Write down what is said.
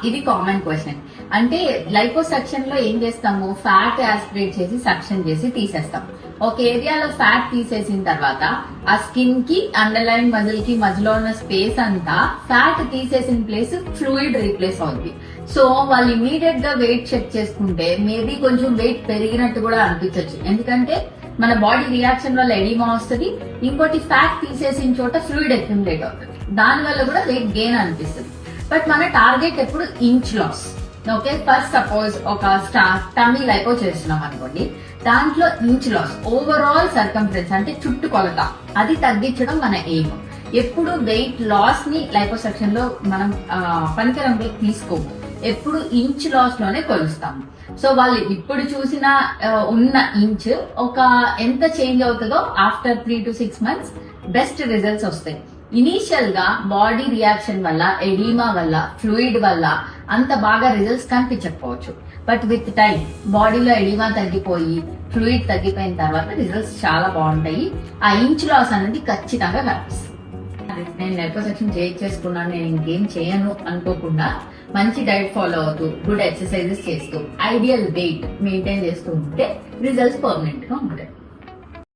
ఇది common question. అంటే liposuction లో ఏం చేస్తాము, ఫ్యాట్ యాస్పిరేట్ చేసి సక్షన్ చేసి తీసేస్తాం. ఒక ఏరియాలో ఫ్యాట్ తీసేసిన తర్వాత ఆ స్కిన్ కి అండర్లైన్ మజిల్ కి మధ్యలో ఉన్న స్పేస్ అంతా ఫ్యాట్ తీసేసిన ప్లేస్ ఫ్లూయిడ్ రీప్లేస్ అవుతుంది. సో వాళ్ళు ఇమీడియట్ గా వెయిట్ చెక్ చేసుకుంటే మేబీ కొంచెం వెయిట్ పెరిగినట్టు కూడా అనిపించవచ్చు. ఎందుకంటే మన బాడీ రియాక్షన్ వల్ల ఎడిమా వస్తుంది, ఇంకోటి ఫ్యాట్ తీసేసిన చోట ఫ్లూయిడ్ అక్యుములేట్ అవుతుంది, దాని వల్ల కూడా వెయిట్ గెయిన్ అనిపిస్తుంది. బట్ మన టార్గెట్ ఎప్పుడు inch loss. Okay, first suppose ఒక టమ్మీ లైపో చేస్తున్నాం అనుకోండి, దాంట్లో ఇంచ్ లాస్, ఓవరాల్ సర్కంఫరెన్స్ అంటే చుట్టుకొలత, అది తగ్గించడం మన ఎయిమ్. ఎప్పుడు వెయిట్ లాస్ ని లైపోసక్షన్ లో మనం పనికరంలో తీసుకోము, ఎప్పుడు ఇంచ్ లాస్ లోనే కొలుస్తాము. సో వాళ్ళు ఇప్పుడు చూసిన ఉన్న ఇంచ్ ఒక ఎంత చేంజ్ అవుతుందో after 3 to 6 months best results వస్తాయి. ఇనీషియల్ గా బాడీ రియాక్షన్ వల్ల, ఎడీమా వల్ల, ఫ్లూయిడ్ వల్ల అంత బాగా రిజల్ట్స్ కనిపించకపోవచ్చు. బట్ విత్ టైం బాడీలో ఎడీమా తగ్గిపోయి ఫ్లూయిడ్ తగ్గిపోయిన తర్వాత రిజల్ట్స్ చాలా బాగుంటాయి. ఆ ఇంచ్ లాస్ అనేది ఖచ్చితంగా కనిపిస్తుంది. నేను లైపోసక్షన్ చేసుకున్నాను, నేను ఇంకేం చేయను అనుకోకుండా మంచి డైట్ ఫాలో అవుతూ, గుడ్ ఎక్సర్సైజెస్ చేస్తూ, ఐడియల్ వెయిట్ మెయింటైన్ చేస్తూ ఉంటే రిజల్ట్స్ పర్మనెంట్ గా ఉంటాయి.